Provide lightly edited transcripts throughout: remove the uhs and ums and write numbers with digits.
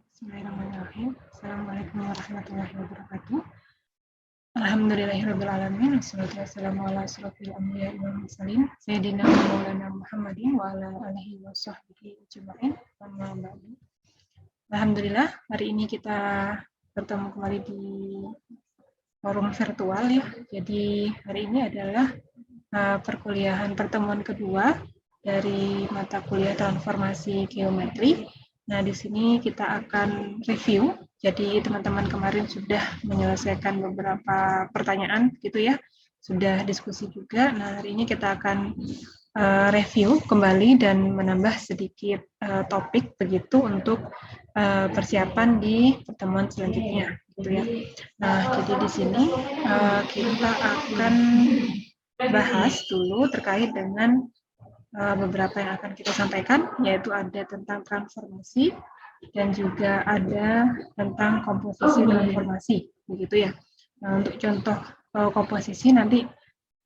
Bismillahirrahmanirrahim. Assalamualaikum warahmatullahi wabarakatuh. Alhamdulillahirrabbilalamin. Wassalatu wassalamu ala asyrofil anbiya'i wal mursalin sayyidina wa maulana Muhammadin wa ala alihi wa sahbihi ajma'in. Amma ba'du. Alhamdulillah, hari ini kita bertemu kembali di forum virtual ya. Jadi hari ini adalah perkuliahan pertemuan kedua dari mata kuliah transformasi geometri. Nah, di sini kita akan review. Jadi teman-teman kemarin sudah menyelesaikan beberapa pertanyaan gitu ya. Sudah diskusi juga. Nah, hari ini kita akan review kembali dan menambah sedikit topik begitu untuk persiapan di pertemuan selanjutnya gitu ya. Nah, jadi di sini kita akan bahas dulu terkait dengan beberapa yang akan kita sampaikan, yaitu ada tentang transformasi dan juga ada tentang komposisi transformasi, begitu ya. Nah, untuk contoh komposisi nanti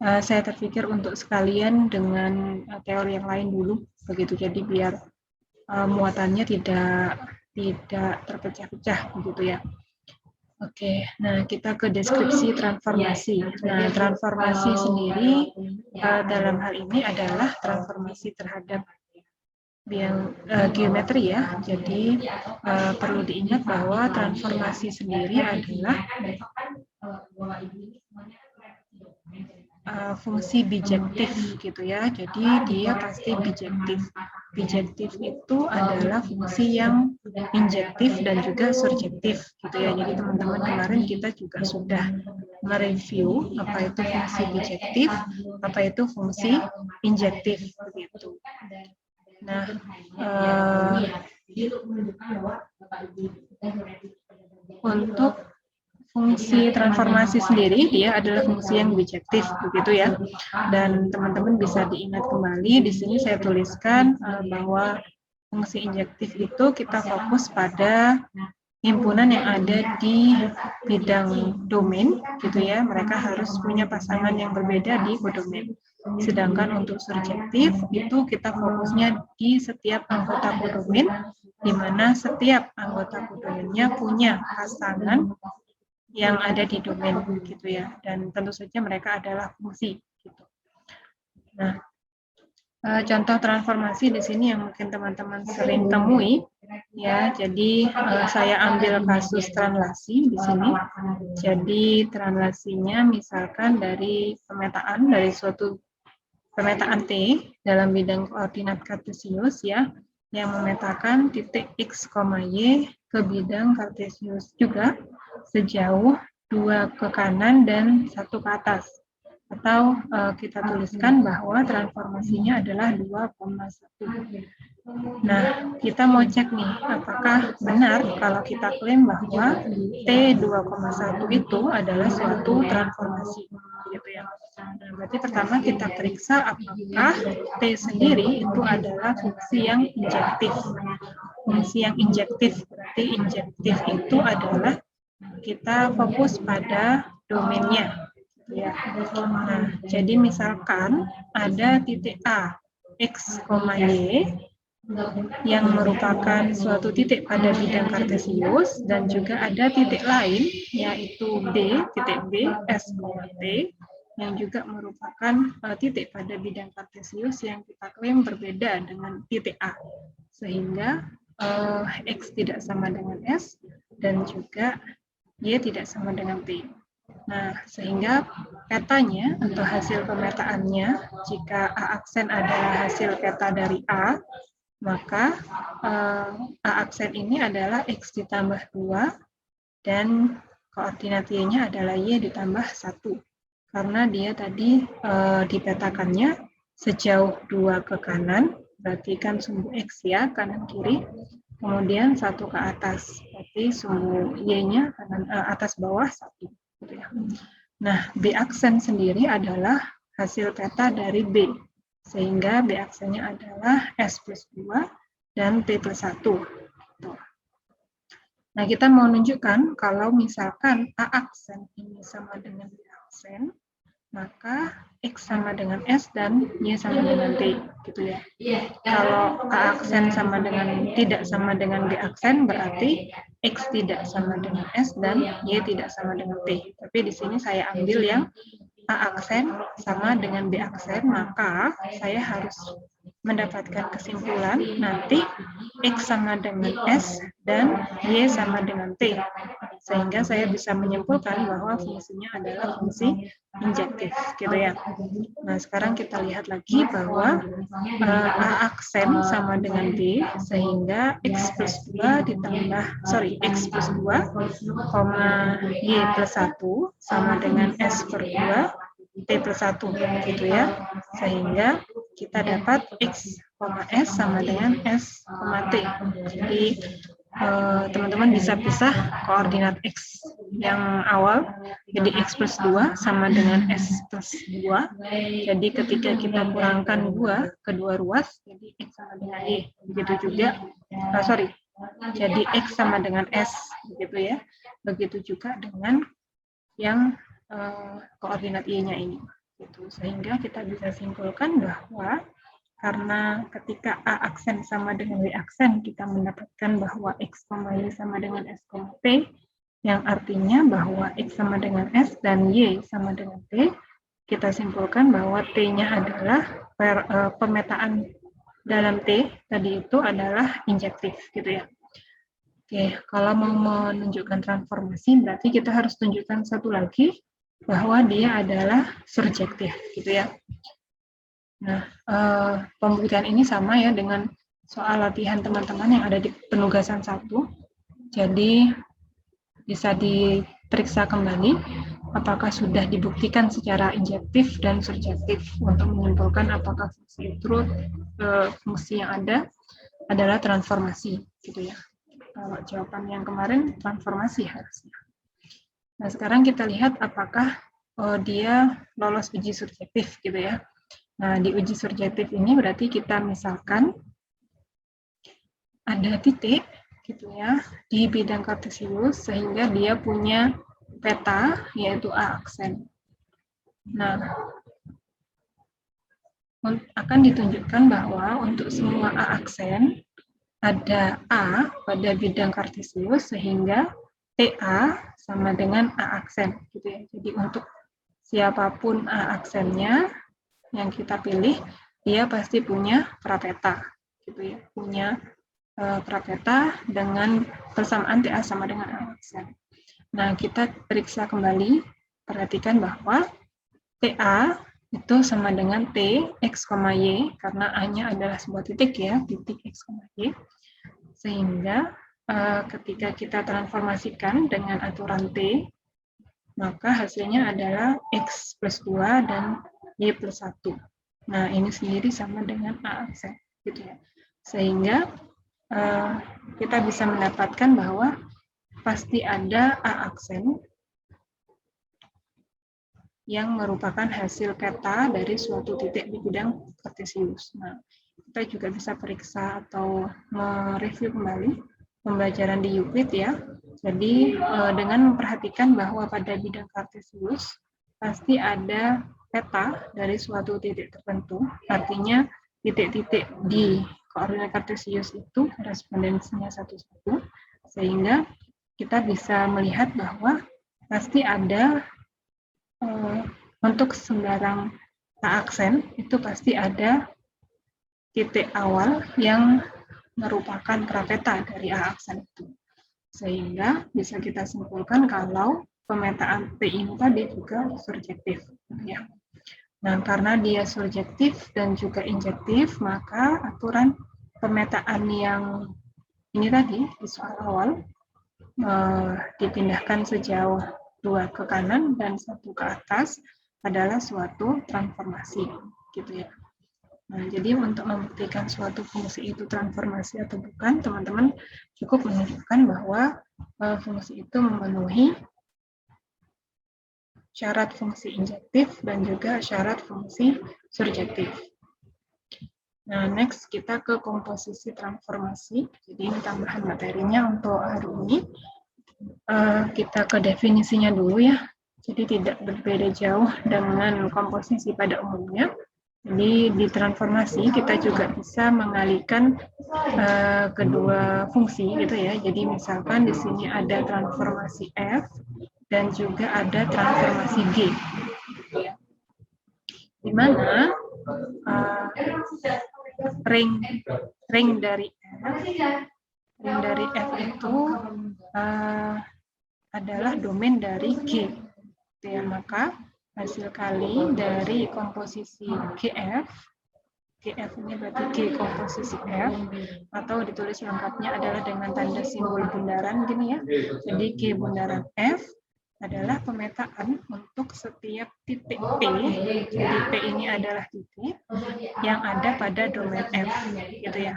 saya terpikir untuk sekalian dengan teori yang lain dulu, begitu. Jadi biar muatannya tidak terpecah-pecah, begitu ya. Oke, nah kita ke deskripsi transformasi. Nah, transformasi sendiri dalam hal ini adalah transformasi terhadap geometri ya. Jadi perlu diingat bahwa transformasi sendiri adalah fungsi bijektif gitu ya. Jadi dia pasti bijektif. Bijektif itu adalah fungsi yang injektif dan juga surjektif gitu ya. Jadi teman-teman kemarin kita juga sudah mereview apa itu fungsi bijektif, apa itu fungsi injektif begitu. Nah, untuk fungsi transformasi sendiri dia adalah fungsi yang bijektif begitu ya. Dan teman-teman bisa diingat kembali di sini saya tuliskan bahwa fungsi injektif itu kita fokus pada himpunan yang ada di bidang domain gitu ya. Mereka harus punya pasangan yang berbeda di kodomain. Sedangkan untuk surjektif itu kita fokusnya di setiap anggota kodomain, di mana setiap anggota kodomainnya punya pasangan yang ada di domain gitu ya, dan tentu saja mereka adalah fungsi gitu. Nah, contoh transformasi di sini yang mungkin teman-teman sering temui ya. Jadi saya ambil kasus translasi di sini. Jadi translasinya misalkan dari pemetaan dari suatu pemetaan T dalam bidang koordinat kartesius ya, yang memetakan titik X, Y ke bidang kartesius juga sejauh 2 ke kanan dan 1 ke atas. Atau kita tuliskan bahwa transformasinya adalah 2,1. Nah, kita mau cek nih, apakah benar kalau kita klaim bahwa T 2,1 itu adalah suatu transformasi, gitu ya. Nah, berarti pertama kita periksa apakah T sendiri itu adalah fungsi yang injektif. Fungsi yang injektif, berarti injektif itu adalah kita fokus pada domainnya. Ya. Nah, jadi misalkan ada titik A, X, Y yang merupakan suatu titik pada bidang kartesius dan juga ada titik lain yaitu D, titik B, S, T yang juga merupakan titik pada bidang kartesius yang kita klaim berbeda dengan titik A. Sehingga X tidak sama dengan S dan juga Y tidak sama dengan T. Nah, sehingga petanya atau hasil pemetaannya, jika A aksen adalah hasil peta dari A, maka A aksen ini adalah X ditambah 2 dan koordinat Y-nya adalah Y ditambah 1. Karena dia tadi dipetakannya sejauh 2 ke kanan, berarti kan sumbu X ya, kanan kiri, kemudian 1 ke atas, berarti sumbu Y-nya atas bawah 1. Nah, B aksen sendiri adalah hasil peta dari B, sehingga B aksennya adalah S plus 2 dan T plus 1. Nah, kita mau menunjukkan kalau misalkan A aksen ini sama dengan B aksen, maka X sama dengan S dan Y sama dengan T, gitu ya. Kalau A aksen sama dengan tidak sama dengan B aksen, berarti X tidak sama dengan S dan Y tidak sama dengan T. Tapi di sini saya ambil yang A aksen sama dengan B aksen, maka saya harus mendapatkan kesimpulan nanti X sama dengan S dan Y sama dengan T. Sehingga saya bisa menyimpulkan bahwa fungsinya adalah fungsi injektif, gitu ya. Nah, sekarang kita lihat lagi bahwa A aksen sama dengan B, sehingga X plus 2 ditambah, X plus 2, Y plus 1 sama dengan S per 2, T plus 1, gitu ya. Sehingga kita dapat X, S sama dengan S, T. Jadi, teman-teman bisa pisah koordinat X yang awal, jadi X plus 2 sama dengan S plus 2. Jadi ketika kita kurangkan 2 kedua ruas, jadi X sama dengan Y. Begitu juga, jadi X sama dengan S, begitu ya. Begitu juga dengan yang koordinat Y-nya ini. Gitu. Sehingga kita bisa simpulkan bahwa karena ketika A aksen sama dengan Y aksen, kita mendapatkan bahwa X, Y sama dengan S, T, yang artinya bahwa X sama dengan S dan Y sama dengan T, kita simpulkan bahwa T-nya adalah pemetaan dalam T, tadi itu adalah injektif, gitu ya. Oke, kalau mau menunjukkan transformasi, berarti kita harus tunjukkan satu lagi, bahwa dia adalah surjektif, gitu ya. Nah, pembuktian ini sama ya dengan soal latihan teman-teman yang ada di penugasan 1. Jadi, bisa diperiksa kembali apakah sudah dibuktikan secara injektif dan surjektif untuk menyimpulkan apakah fungsi yang ada adalah transformasi, gitu ya. Kalau jawaban yang kemarin transformasi harusnya. Nah, sekarang kita lihat apakah dia lolos uji surjektif, gitu ya. Nah, di uji surjektif ini berarti kita misalkan ada titik, gitu ya, di bidang kartesius sehingga dia punya peta, yaitu A aksen. Nah, akan ditunjukkan bahwa untuk semua A aksen, ada A pada bidang kartesius sehingga TA sama dengan A aksen, gitu ya. Jadi untuk siapapun A aksennya yang kita pilih, dia pasti punya prapeta, gitu ya, punya prapeta dengan persamaan TA sama dengan A aksen. Nah, kita periksa kembali, perhatikan bahwa TA itu sama dengan T, X, Y, karena A-nya adalah sebuah titik ya, titik X, Y, sehingga ketika kita transformasikan dengan aturan T, maka hasilnya adalah X plus 2 dan Y plus 1. Nah, ini sendiri sama dengan A aksen, gitu ya. Sehingga kita bisa mendapatkan bahwa pasti ada A aksen yang merupakan hasil peta dari suatu titik di bidang kartesius. Nah, kita juga bisa periksa atau mereview kembali pembelajaran di Euclid ya. Jadi, dengan memperhatikan bahwa pada bidang kartesius pasti ada peta dari suatu titik tertentu, artinya titik-titik di koordinat kartesius itu korespondensinya satu-satu, sehingga kita bisa melihat bahwa pasti ada untuk sembarang A aksen itu pasti ada titik awal yang merupakan prapeta dari A aksen itu. Sehingga bisa kita simpulkan kalau pemetaan P ini tadi juga surjektif. Ya. Nah, karena dia surjektif dan juga injektif, maka aturan pemetaan yang ini tadi di soal awal dipindahkan sejauh 2 ke kanan dan 1 ke atas adalah suatu transformasi, gitu ya. Nah, jadi untuk membuktikan suatu fungsi itu transformasi atau bukan, teman-teman cukup menunjukkan bahwa fungsi itu memenuhi syarat fungsi injektif dan juga syarat fungsi surjektif. Nah, next kita ke komposisi transformasi. Jadi ini tambahan materinya untuk hari ini. Kita ke definisinya dulu ya. Jadi tidak berbeda jauh dengan komposisi pada umumnya. Jadi di transformasi kita juga bisa mengalihkan kedua fungsi gitu ya. Jadi misalkan di sini ada transformasi F dan juga ada transformasi G. Di mana ring dari F itu adalah domain dari G. Ya, maka hasil kali dari komposisi GF ini berarti G komposisi F, atau ditulis lengkapnya adalah dengan tanda simbol bundaran gini ya. Jadi G bundaran F adalah pemetaan untuk setiap titik P. Jadi P ini adalah titik yang ada pada domain F, gitu ya.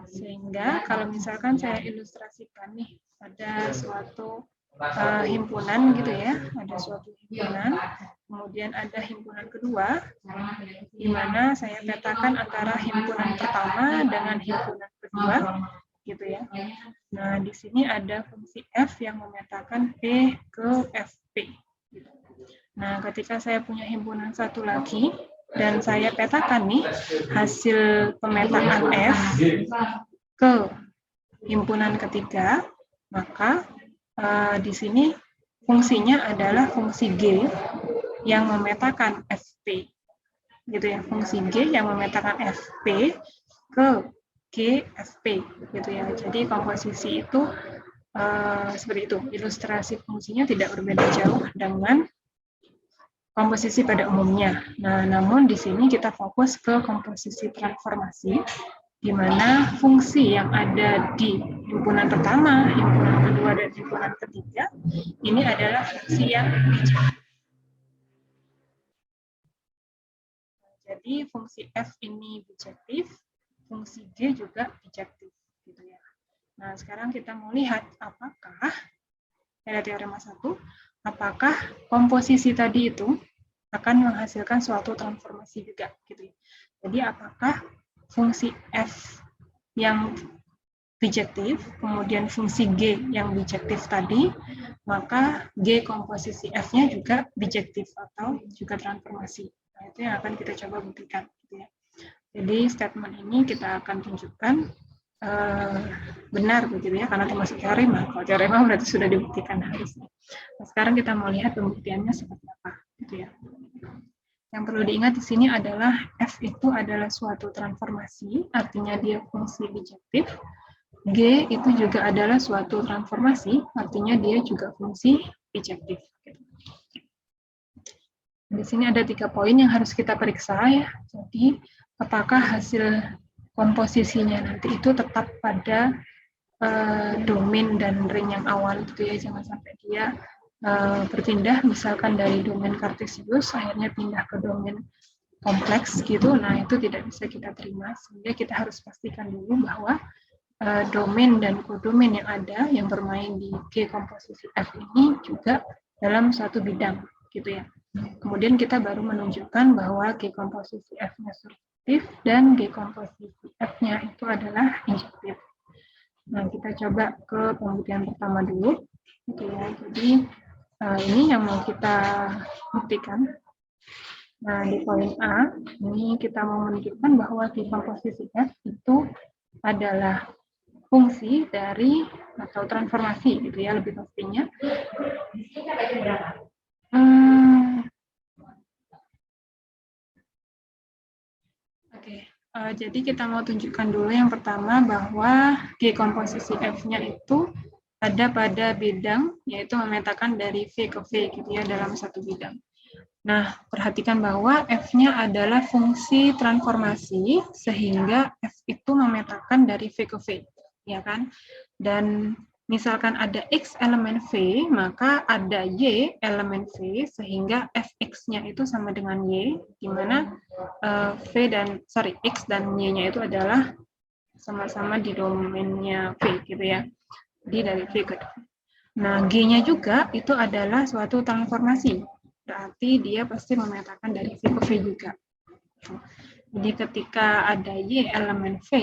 Sehingga kalau misalkan saya ilustrasikan nih pada suatu himpunan gitu ya, ada suatu himpunan, kemudian ada himpunan kedua, di mana saya petakan antara himpunan pertama dengan himpunan kedua, gitu ya. Nah, di sini ada fungsi F yang memetakan P ke FP. Nah, ketika saya punya himpunan satu lagi, dan saya petakan nih hasil pemetaan F ke himpunan ketiga, maka di sini fungsinya adalah fungsi G yang memetakan FP, gitu ya. Fungsi G yang memetakan FP ke G FP, gitu ya. Jadi komposisi itu seperti itu. Ilustrasi fungsinya tidak berbeda jauh dengan komposisi pada umumnya. Nah, namun di sini kita fokus ke komposisi transformasi, di mana fungsi yang ada di himpunan pertama, himpunan kedua, dan himpunan ketiga, ini adalah fungsi yang bijektif. Jadi fungsi F ini bijektif, fungsi G juga bijektif, gitu ya. Nah, sekarang kita mau lihat apakah pada teorema 1, apakah komposisi tadi itu akan menghasilkan suatu transformasi juga, gitu ya. Jadi apakah fungsi F yang bijektif, kemudian fungsi G yang bijektif tadi, maka G komposisi F-nya juga bijektif atau juga transformasi. Nah, itu yang akan kita coba buktikan. Gitu ya. Jadi statement ini kita akan tunjukkan benar begitu ya, karena termasuk teorema. Kalau teorema berarti sudah dibuktikan harusnya. Nah, sekarang kita mau lihat pembuktiannya seperti apa. Gitu ya. Yang perlu diingat di sini adalah F itu adalah suatu transformasi, artinya dia fungsi bijektif. G itu juga adalah suatu transformasi, artinya dia juga fungsi bijektif. Di sini ada 3 poin yang harus kita periksa ya. Jadi, apakah hasil komposisinya nanti itu tetap pada domain dan ring yang awal gitu ya, jangan sampai dia berpindah misalkan dari domain kartesius akhirnya pindah ke domain kompleks gitu. Nah, itu tidak bisa kita terima, sehingga kita harus pastikan dulu bahwa domain dan kodomain yang ada yang bermain di G komposisi F ini juga dalam suatu bidang gitu ya. Kemudian kita baru menunjukkan bahwa G komposisi F-nya surjektif dan G komposisi F-nya itu adalah injektif. Nah, kita coba ke pembuktian pertama dulu gitu ya. Jadi ini yang mau kita buktikan. Nah, di poin A, ini kita mau menunjukkan bahwa G komposisi F itu adalah fungsi dari atau transformasi gitu ya, lebih pastinya. Jadi kita mau tunjukkan dulu yang pertama bahwa G komposisi F-nya itu ada pada bidang, yaitu memetakan dari V ke V gitu ya, dalam satu bidang. Nah, perhatikan bahwa F-nya adalah fungsi transformasi, sehingga F itu memetakan dari V ke V, ya kan? Dan misalkan ada X elemen V, maka ada Y elemen V, sehingga Fx-nya itu sama dengan Y, di mana X dan Y-nya itu adalah sama-sama di domainnya V, gitu ya. Jadi dari V ke V. Nah, G-nya juga itu adalah suatu transformasi. Berarti dia pasti memetakan dari V ke V juga. Jadi ketika ada Y elemen V,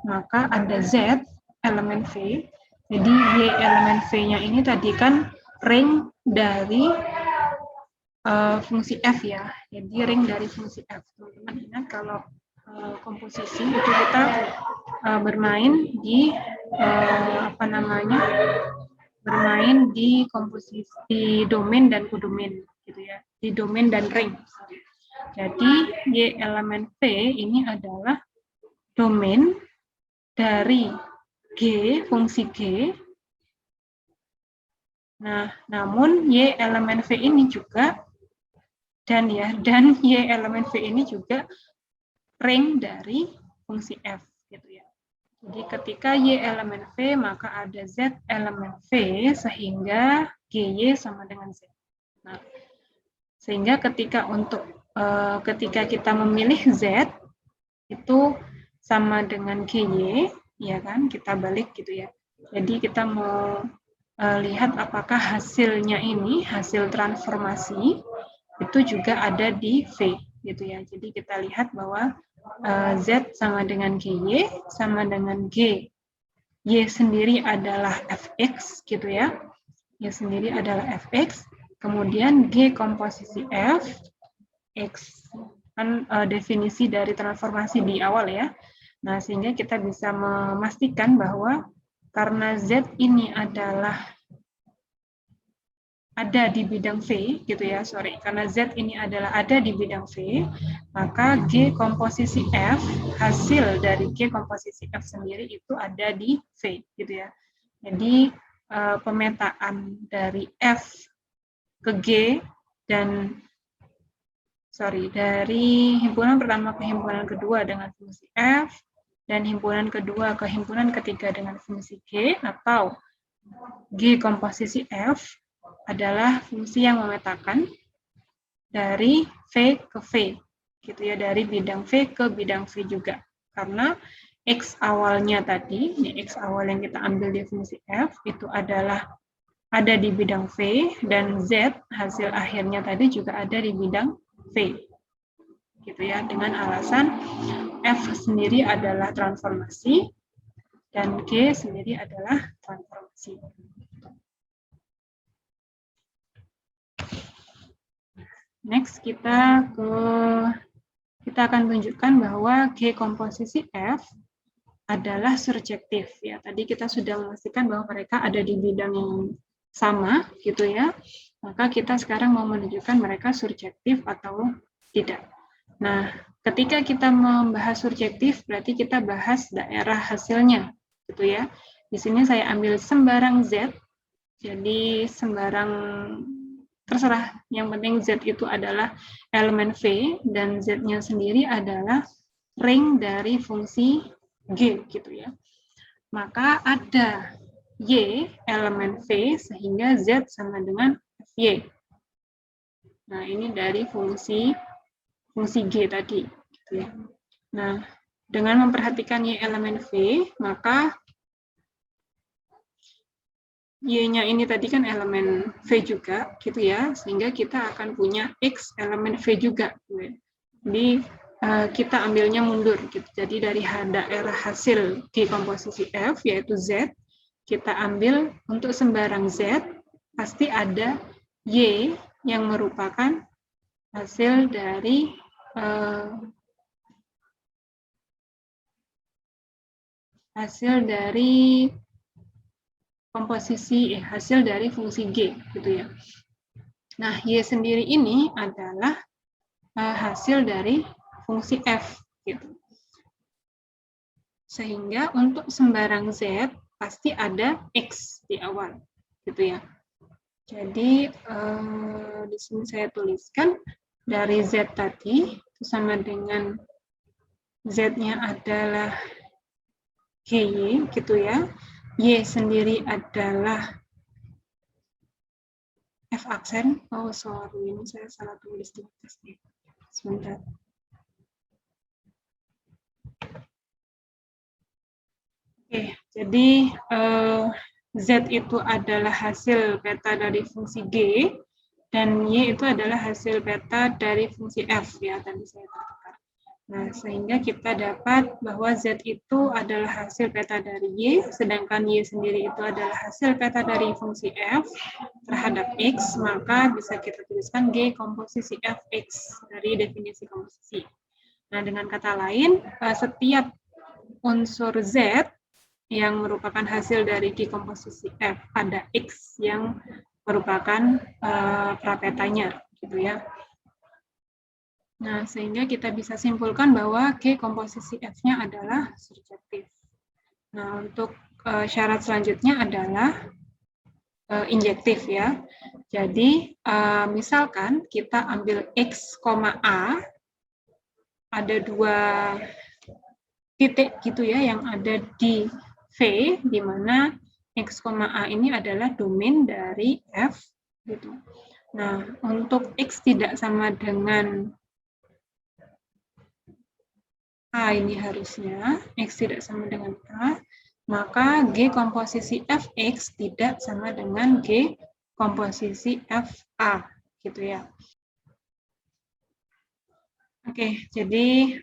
maka ada Z elemen V. Jadi Y elemen V-nya ini tadi kan ring dari fungsi f ya. Jadi ring dari fungsi f. Teman-teman ingat kalau komposisi itu kita bermain di bermain di komposisi domain dan kodomain gitu ya, di domain dan ring. Jadi Y elemen V ini adalah domain dari G, fungsi G. Nah, namun Y elemen V ini juga dan Y elemen V ini juga ring dari fungsi F gitu ya. Jadi ketika Y elemen V maka ada Z elemen V sehingga GY sama dengan Z. Nah, sehingga ketika kita memilih Z itu sama dengan GY, ya kan? Kita balik gitu ya. Jadi kita mau lihat apakah hasilnya ini, hasil transformasi itu juga ada di V gitu ya. Jadi kita lihat bahwa Z sama dengan GY sama dengan G. Y sendiri adalah Fx gitu ya. Y sendiri adalah Fx. Kemudian G komposisi F, X. Kan definisi dari transformasi di awal ya. Nah, sehingga kita bisa memastikan bahwa karena Z ini adalah ada di bidang V gitu ya, karena Z ini adalah ada di bidang V, maka G komposisi F, hasil dari G komposisi F sendiri itu ada di V gitu ya. Jadi pemetaan dari F ke G dan dari himpunan pertama ke himpunan kedua dengan fungsi F dan himpunan kedua ke himpunan ketiga dengan fungsi G, atau G komposisi F adalah fungsi yang memetakan dari V ke V, gitu ya, dari bidang V ke bidang V juga. Karena X awalnya tadi, ini X awal yang kita ambil di fungsi F, itu adalah ada di bidang V, dan Z hasil akhirnya tadi juga ada di bidang V. Gitu ya, dengan alasan F sendiri adalah transformasi, dan G sendiri adalah transformasi. Next kita akan tunjukkan bahwa G komposisi F adalah surjektif ya. Tadi kita sudah memastikan bahwa mereka ada di bidang yang sama gitu ya. Maka kita sekarang mau menunjukkan mereka surjektif atau tidak. Nah, ketika kita membahas surjektif berarti kita bahas daerah hasilnya gitu ya. Di sini saya ambil sembarang Z. Jadi sembarang terserah, yang penting Z itu adalah elemen V dan Z-nya sendiri adalah ring dari fungsi G gitu ya. Maka ada Y elemen V sehingga Z sama dengan Fy. Nah, ini dari fungsi G tadi gitu ya. Nah, dengan memperhatikan Y elemen V, maka Y-nya ini tadi kan elemen V juga, gitu ya, sehingga kita akan punya X elemen V juga. Jadi, kita ambilnya mundur. Gitu. Jadi, dari daerah hasil G komposisi F, yaitu Z, kita ambil untuk sembarang Z, pasti ada Y yang merupakan hasil dari komposisi hasil dari fungsi G gitu ya. Nah, Y sendiri ini adalah hasil dari fungsi F gitu. Sehingga untuk sembarang Z pasti ada X di awal gitu ya. Jadi di sini saya tuliskan dari Z tadi itu sama dengan Z-nya adalah GY gitu ya. Y sendiri adalah F aksen. Oh, sorry, ini saya salah tulis di atas nih. Sebentar. Oke, jadi Z itu adalah hasil peta dari fungsi G, dan Y itu adalah hasil peta dari fungsi F, ya, tadi saya katakan. Nah, sehingga kita dapat bahwa Z itu adalah hasil peta dari Y, sedangkan Y sendiri itu adalah hasil peta dari fungsi F terhadap X, maka bisa kita tuliskan G komposisi Fx dari definisi komposisi. Nah, dengan kata lain, setiap unsur Z yang merupakan hasil dari G komposisi F pada X yang merupakan prapetanya, gitu ya. Nah, sehingga kita bisa simpulkan bahwa G komposisi F-nya adalah surjektif. Nah, untuk syarat selanjutnya adalah injektif ya. Jadi, misalkan kita ambil X, A, ada 2 titik gitu ya yang ada di V, di mana X, A ini adalah domain dari F gitu. Nah, untuk X tidak sama dengan A ini harusnya, X tidak sama dengan A, maka G komposisi Fx tidak sama dengan G komposisi Fa, gitu ya. Oke, jadi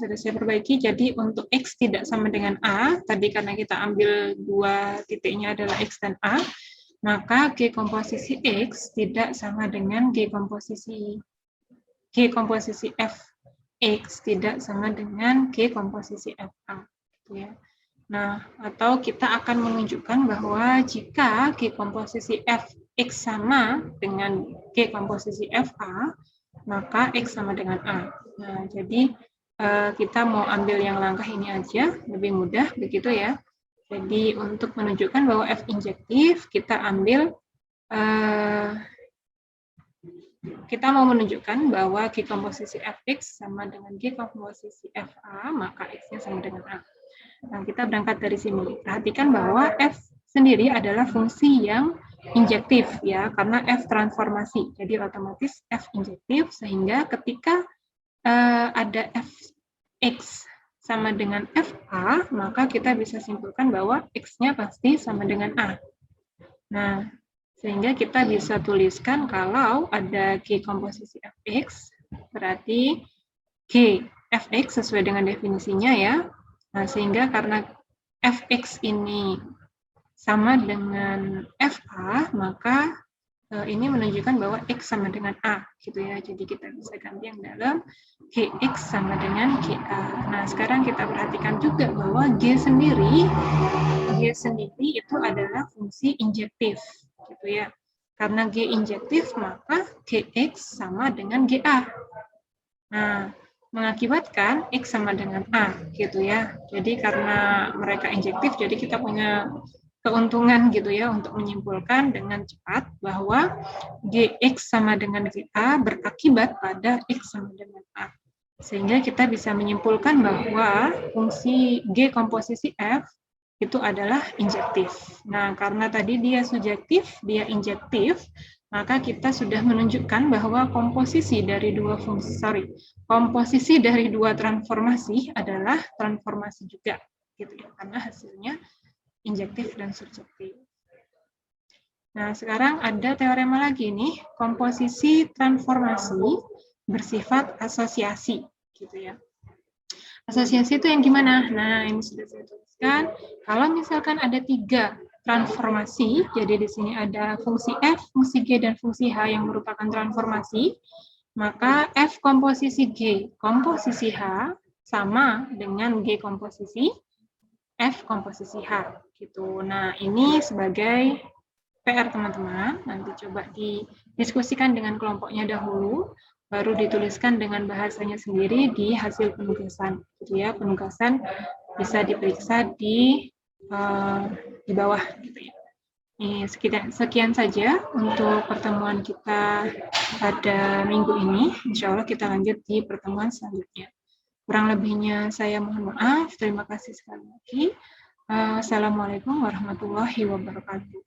sudah saya perbaiki. Jadi untuk X tidak sama dengan A, tadi karena kita ambil 2 titiknya adalah X dan A, maka G komposisi X tidak sama dengan G komposisi F X tidak sama dengan G komposisi Fa. Gitu ya. Nah, atau kita akan menunjukkan bahwa jika G komposisi Fx sama dengan G komposisi Fa, maka X sama dengan A. Nah, jadi kita mau ambil yang langkah ini aja, lebih mudah, begitu ya. Jadi untuk menunjukkan bahwa F injektif, kita ambil kita mau menunjukkan bahwa G komposisi Fx sama dengan G komposisi Fa, maka X-nya sama dengan A. Nah, kita berangkat dari sini. Perhatikan bahwa F sendiri adalah fungsi yang injektif, ya, karena F transformasi. Jadi, otomatis F injektif, sehingga ketika ada Fx sama dengan Fa, maka kita bisa simpulkan bahwa X-nya pasti sama dengan A. Nah, sehingga kita bisa tuliskan kalau ada G komposisi Fx, berarti G Fx sesuai dengan definisinya ya. Nah, sehingga karena Fx ini sama dengan Fa, maka ini menunjukkan bahwa X sama dengan A, gitu ya. Jadi kita bisa ganti yang dalam Gx sama dengan Ga. Nah, sekarang kita perhatikan juga bahwa G sendiri itu adalah fungsi injektif, gitu ya. Karena G injektif, maka Gx sama dengan Ga. Nah, mengakibatkan X sama dengan A, gitu ya. Jadi karena mereka injektif, jadi kita punya keuntungan gitu ya untuk menyimpulkan dengan cepat bahwa Gx sama dengan Ga berakibat pada X sama dengan A. Sehingga kita bisa menyimpulkan bahwa fungsi G komposisi F itu adalah injektif. Nah, karena tadi dia subjektif, dia injektif, maka kita sudah menunjukkan bahwa komposisi dari dua transformasi adalah transformasi juga, gitu ya, karena hasilnya injektif dan subjektif. Nah, sekarang ada teorema lagi nih, komposisi transformasi bersifat asosiasi, gitu ya. Asosiasi itu yang gimana? Nah, ini sudah saya tuliskan. Kalau misalkan ada 3 transformasi, jadi di sini ada fungsi F, fungsi G, dan fungsi H yang merupakan transformasi, maka F komposisi G komposisi H sama dengan G komposisi F komposisi H. Gitu. Nah, ini sebagai PR teman-teman, nanti coba didiskusikan dengan kelompoknya dahulu, baru dituliskan dengan bahasanya sendiri di hasil penugasan. Gitu ya, penugasan bisa diperiksa di bawah. Gitu ya. Sekian saja untuk pertemuan kita pada minggu ini. Insya Allah kita lanjut di pertemuan selanjutnya. Kurang lebihnya saya mohon maaf. Terima kasih sekali lagi. Assalamualaikum warahmatullahi wabarakatuh.